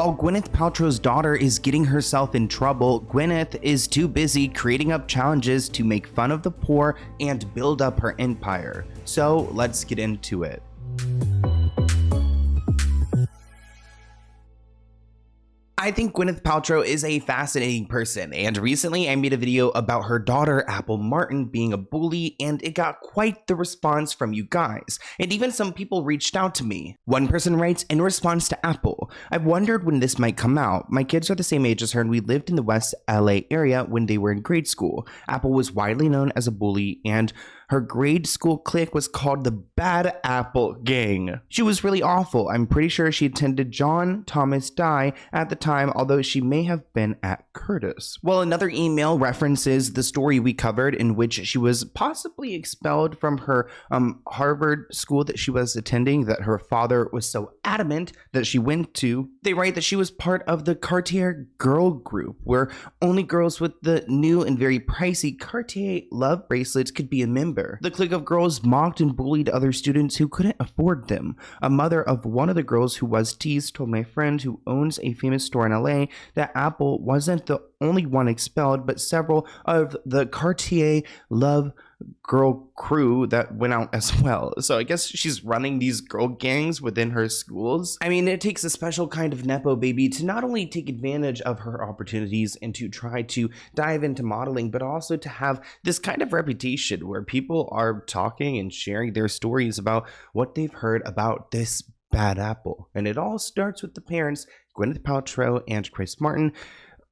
While Gwyneth Paltrow's daughter is getting herself in trouble, Gwyneth is too busy creating up challenges to make fun of the poor and build up her empire. So let's get into it. I think Gwyneth Paltrow is a fascinating person, and recently I made a video about her daughter Apple Martin being a bully, and it got quite the response from you guys, and even some people reached out to me. One person writes, in response to Apple, I've wondered when this might come out. My kids are the same age as her and we lived in the West LA area when they were in grade school. Apple was widely known as a bully, and her grade school clique was called the Bad Apple Gang. She was really awful. I'm pretty sure she attended John Thomas Dye at the time, although she may have been at Curtis. Well, another email references the story we covered in which she was possibly expelled from her Harvard school that she was attending, that her father was so adamant that she went to. They write that she was part of the Cartier girl group, where only girls with the new and very pricey Cartier love bracelets could be a member. The clique of girls mocked and bullied other students who couldn't afford them. A mother of one of the girls who was teased told my friend, who owns a famous store in LA, that Apple wasn't the only one expelled, but several of the Cartier love girl crew that went out as well. So I guess she's running these girl gangs within her schools. I mean, it takes a special kind of nepo baby to not only take advantage of her opportunities and to try to dive into modeling, but also to have this kind of reputation where people are talking and sharing their stories about what they've heard about this bad apple. And it all starts with the parents, Gwyneth Paltrow and Chris Martin.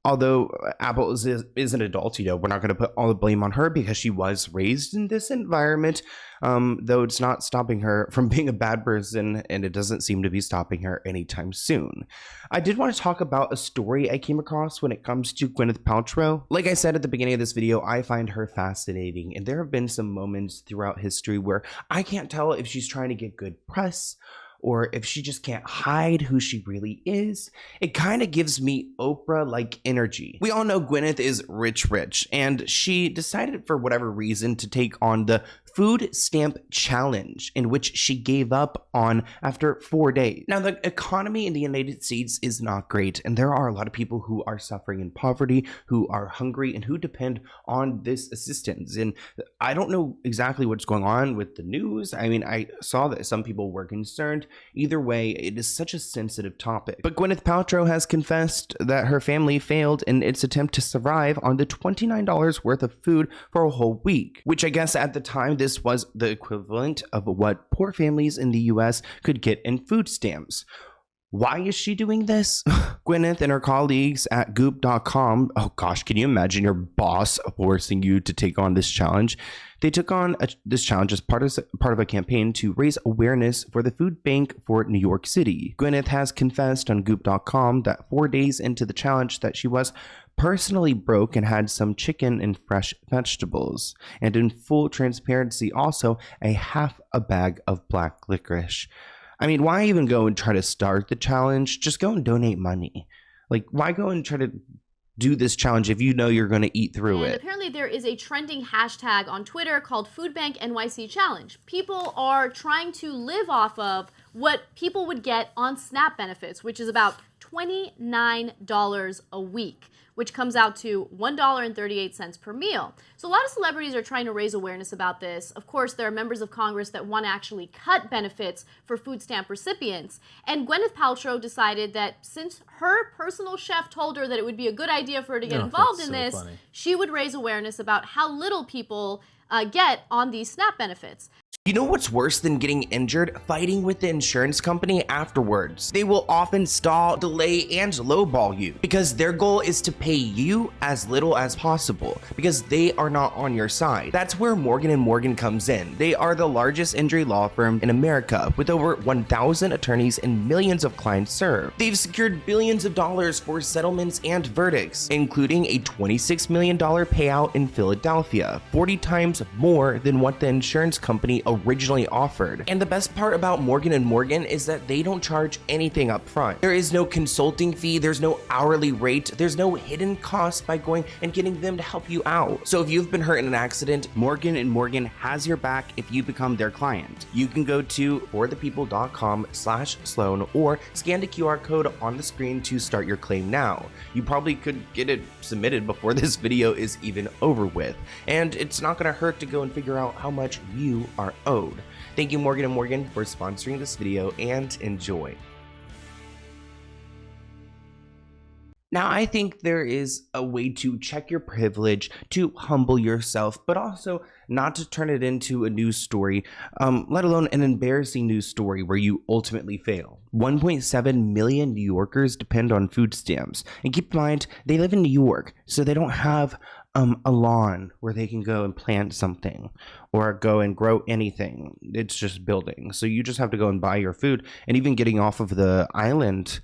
Although Apple is an adult, you know, we're not going to put all the blame on her because she was raised in this environment, though it's not stopping her from being a bad person, and it doesn't seem to be stopping her anytime soon. I did want to talk about a story I came across when it comes to Gwyneth Paltrow. Like I said at the beginning of this video, I find her fascinating, and there have been some moments throughout history where I can't tell if she's trying to get good press or if she just can't hide who she really is. It kind of gives me Oprah-like energy. We all know Gwyneth is rich, and she decided for whatever reason to take on the food stamp challenge, in which she gave up on after 4 days. Now, the economy in the United States is not great, and there are a lot of people who are suffering in poverty, who are hungry, and who depend on this assistance. And I don't know exactly what's going on with the news. I mean, I saw that some people were concerned. Either way, it is such a sensitive topic. But Gwyneth Paltrow has confessed that her family failed in its attempt to survive on the $29 worth of food for a whole week, which I guess at the time this was the equivalent of what poor families in the US could get in food stamps. Why is she doing this? Gwyneth and her colleagues at Goop.com, oh gosh, can you imagine your boss forcing you to take on this challenge? They took on this challenge as part of a campaign to raise awareness for the food bank for New York City. Gwyneth has confessed on Goop.com that 4 days into the challenge that she was personally broke and had some chicken and fresh vegetables, and in full transparency also a half a bag of black licorice. I mean, why even go and try to start the challenge? Just go and donate money. Like, why go and try to do this challenge if you know you're going to eat through it? Apparently there is a trending hashtag on Twitter called Food Bank NYC Challenge. People are trying to live off of what people would get on SNAP benefits, which is about $29 a week, which comes out to $1.38 per meal. So a lot of celebrities are trying to raise awareness about this. Of course, there are members of Congress that want to actually cut benefits for food stamp recipients. And Gwyneth Paltrow decided that since her personal chef told her that it would be a good idea for her to get involved in this, she would raise awareness about how little people get on these SNAP benefits. You know what's worse than getting injured? Fighting with the insurance company afterwards. They will often stall, delay, and lowball you because their goal is to pay you as little as possible because they are not on your side. That's where Morgan & Morgan comes in. They are the largest injury law firm in America with over 1,000 attorneys and millions of clients served. They've secured billions of dollars for settlements and verdicts, including a $26 million payout in Philadelphia, 40 times more than what the insurance company originally offered. And the best part about Morgan & Morgan is that they don't charge anything up front. There is no consulting fee, there's no hourly rate, there's no hidden cost by going and getting them to help you out. So if you've been hurt in an accident, Morgan & Morgan has your back if you become their client. You can go to forthepeople.com/Sloan or scan the QR code on the screen to start your claim now. You probably could get it submitted before this video is even over with. And it's not gonna hurt to go and figure out how much you are owed. Thank you, Morgan & Morgan, for sponsoring this video, and enjoy. Now, I think there is a way to check your privilege, to humble yourself, but also not to turn it into a news story, let alone an embarrassing news story where you ultimately fail. 1.7 million New Yorkers depend on food stamps. And keep in mind, they live in New York, so they don't have a lawn where they can go and plant something or go and grow anything. It's just building. So you just have to go and buy your food. And even getting off of the island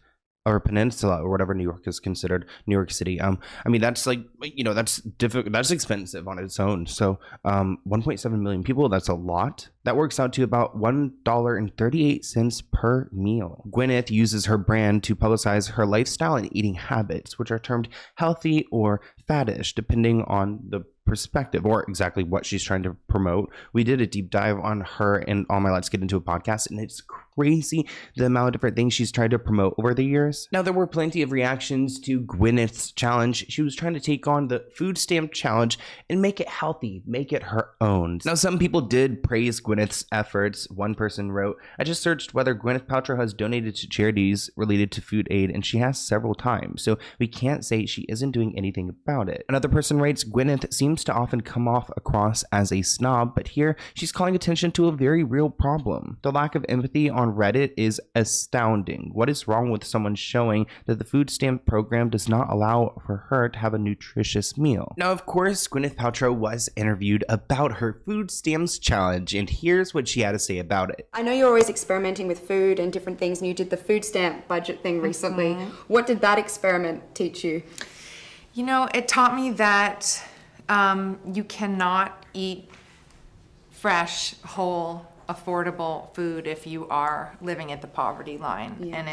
or peninsula or whatever New York is considered, New York City. I mean, that's like, you know, that's difficult. That's expensive on its own. So 1.7 million people, that's a lot. That works out to about $1.38 per meal. Gwyneth uses her brand to publicize her lifestyle and eating habits, which are termed healthy or fattish, depending on the perspective or exactly what she's trying to promote. We did a deep dive on her and on my Let's Get Into a podcast, and it's crazy the amount of different things she's tried to promote over the years. Now, there were plenty of reactions to Gwyneth's challenge. She was trying to take on the food stamp challenge and make it healthy, make it her own. Now, some people did praise Gwyneth's efforts. One person wrote, "I just searched whether Gwyneth Paltrow has donated to charities related to food aid, and she has several times, so we can't say she isn't doing anything about it." Another person writes, "Gwyneth seems to often come off across as a snob, but here she's calling attention to a very real problem. The lack of empathy on Reddit is astounding. What is wrong with someone showing that the food stamp program does not allow for her to have a nutritious meal?" Now, of course, Gwyneth Paltrow was interviewed about her food stamps challenge, and here's what she had to say about it. I know you're always experimenting with food and different things, and you did the food stamp budget thing recently. What did that experiment teach you? You know, it taught me that you cannot eat fresh, whole, affordable food if you are living at the poverty line. Yeah. And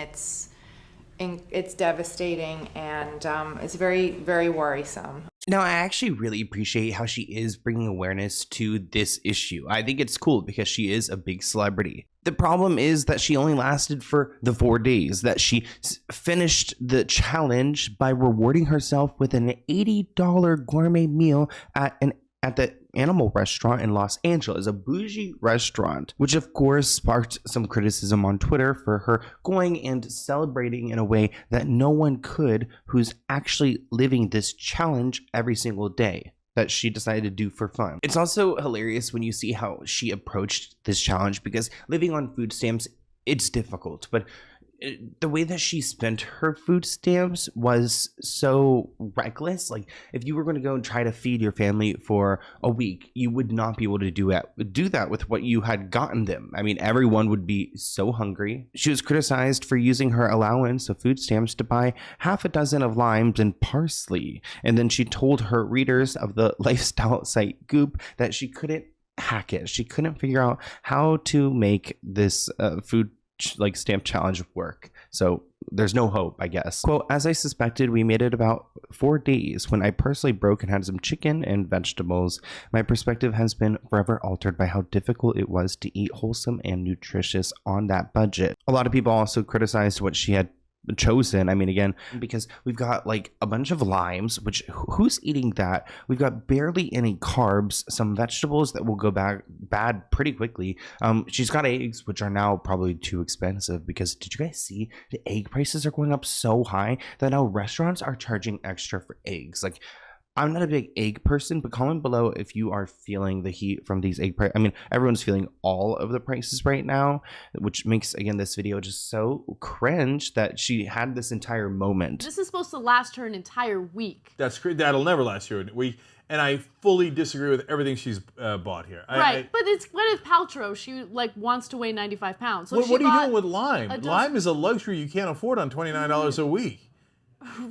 it's devastating, and it's very, very worrisome. Now, I actually really appreciate how she is bringing awareness to this issue. I think it's cool because she is a big celebrity. The problem is that she only lasted for the 4 days, that she finished the challenge by rewarding herself with an $80 gourmet meal at the Animal Restaurant in Los Angeles, a bougie restaurant, which of course sparked some criticism on Twitter for her going and celebrating in a way that no one could who's actually living this challenge every single day that she decided to do for fun. It's also hilarious when you see how she approached this challenge, because living on food stamps, it's difficult, but the way that she spent her food stamps was so reckless. Like, if you were going to go and try to feed your family for a week, you would not be able to do that with what you had gotten them. I mean, everyone would be so hungry. She was criticized for using her allowance of food stamps to buy half a dozen of limes and parsley. And then she told her readers of the lifestyle site Goop that she couldn't hack it. She couldn't figure out how to make this food stamp challenge work. So there's no hope, I guess. Quote, "As I suspected, we made it about 4 days when I personally broke and had some chicken and vegetables. My perspective has been forever altered by how difficult it was to eat wholesome and nutritious on that budget." A lot of people also criticized what she had chosen. I mean, again, because we've got like a bunch of limes, which who's eating that? We've got barely any carbs, some vegetables that will go bad pretty quickly. She's got eggs, which are now probably too expensive, because did you guys see the egg prices are going up so high that now restaurants are charging extra for eggs? Like, I'm not a big egg person, but comment below if you are feeling the heat from these egg prices. I mean, everyone's feeling all of the prices right now, which makes, again, this video just so cringe that she had this entire moment. This is supposed to last her an entire week. That's great. That'll never last her a week. And I fully disagree with everything she's bought here. Right, but it's Gwyneth Paltrow. She wants to weigh 95 pounds. So what are you doing with lime? Lime is a luxury you can't afford on $29 a week.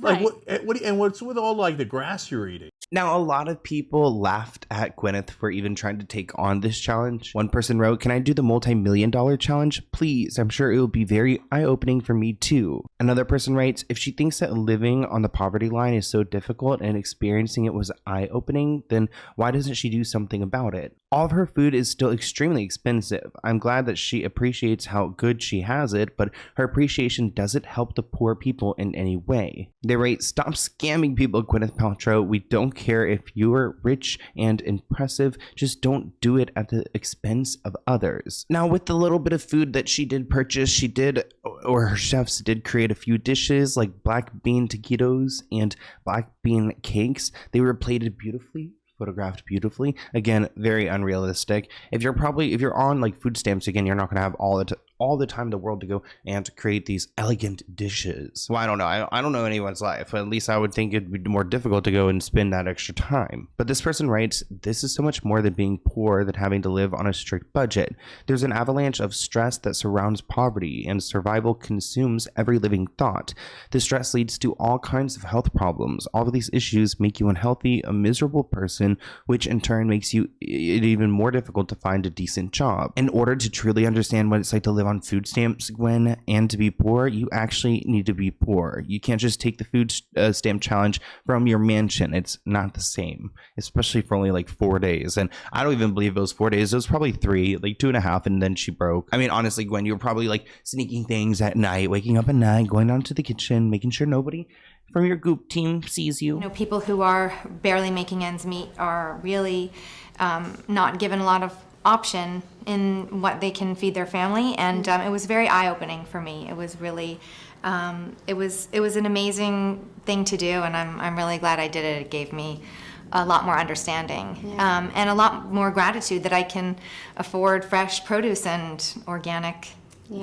Right. Like, and what's with all the grass you're eating? Now, a lot of people laughed at Gwyneth for even trying to take on this challenge. One person wrote, "Can I do the multi-million-dollar challenge? Please, I'm sure it will be very eye-opening for me too." Another person writes, "If she thinks that living on the poverty line is so difficult and experiencing it was eye-opening, then why doesn't she do something about it? All of her food is still extremely expensive. I'm glad that she appreciates how good she has it, but her appreciation doesn't help the poor people in any way." They write, "Stop scamming people, Gwyneth Paltrow. We don't care if you're rich and impressive, just don't do it at the expense of others." Now, with the little bit of food that she did purchase, her chefs did create a few dishes like black bean taquitos and black bean cakes. They were plated beautifully, photographed beautifully. Again, very unrealistic. If you're on like food stamps, again, you're not going to have all the time in the world to go and create these elegant dishes. Well, I don't know. I don't know anyone's life. At least I would think it'd be more difficult to go and spend that extra time. But this person writes, "This is so much more than being poor, than having to live on a strict budget. There's an avalanche of stress that surrounds poverty, and survival consumes every living thought. This stress leads to all kinds of health problems. All of these issues make you unhealthy, a miserable person, which in turn makes it even more difficult to find a decent job. In order to truly understand what it's like to live on food stamps, Gwen, and to be poor, you actually need to be poor. You can't just take the food stamp challenge from your mansion. It's not the same, especially for only like 4 days. And I don't even believe it was 4 days. It was probably 3, like 2.5, and then she broke. I mean, honestly, Gwen, you were probably like sneaking things at night, waking up at night, going down to the kitchen, making sure nobody from your Goop team sees you. You know, people who are barely making ends meet are really not given a lot of option in what they can feed their family, and it was very eye-opening for me. It was really it was an amazing thing to do, and I'm really glad I did it. It gave me a lot more understanding, and a lot more gratitude that I can afford fresh produce and organic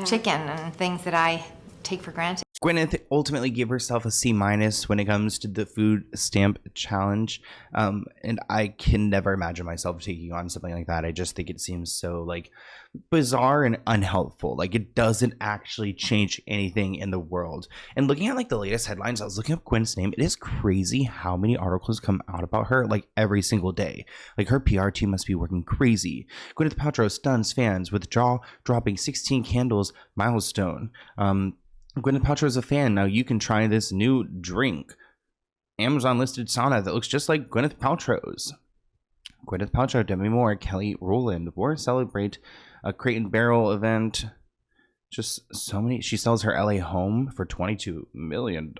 chicken and things that I take for granted. Gwyneth ultimately gave herself a C- when it comes to the food stamp challenge, and I can never imagine myself taking on something like that. I just think it seems so like bizarre and unhelpful. Like, it doesn't actually change anything in the world. And looking at like the latest headlines, I was looking up Gwen's name. It is crazy how many articles come out about her like every single day. Like, her PR team must be working crazy. Gwyneth Paltrow stuns fans with jaw-dropping 16 candles milestone. Gwyneth Paltrow is a fan. Now you can try this new drink. Amazon listed sauna that looks just like Gwyneth Paltrow's. Gwyneth Paltrow, Demi Moore, Kelly Rowland will celebrate a Crate and Barrel event. Just so many. She sells her LA home for $22 million.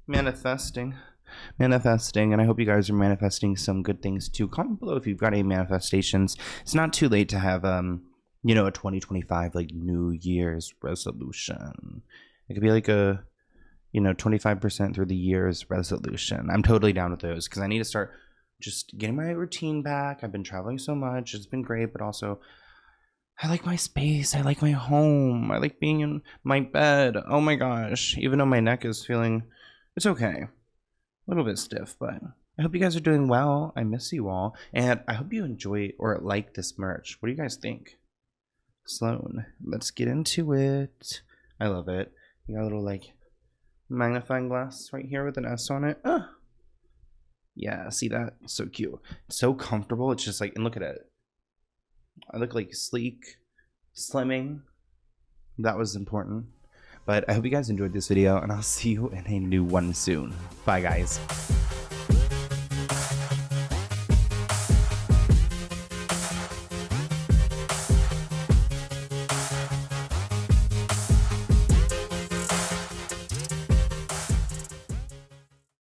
Manifesting. And I hope you guys are manifesting some good things too. Comment below if you've got any manifestations. It's not too late to have you know, a 2025 like New Year's resolution. It could be like a, you know, 25% through the year's resolution. I'm totally down with those because I need to start just getting my routine back. I've been traveling so much. It's been great, but also I like my space. I like my home. I like being in my bed. Oh my gosh. Even though my neck is feeling, it's okay. A little bit stiff, but I hope you guys are doing well. I miss you all. And I hope you enjoy or like this merch. What do you guys think? Sloan, let's get into it. I love it. You got a little like magnifying glass right here with an S on it. Yeah, see that? It's so cute. It's so comfortable. It's just like, and look at it. I look like sleek, slimming. That was important. But I hope you guys enjoyed this video, and I'll see you in a new one soon. Bye, guys.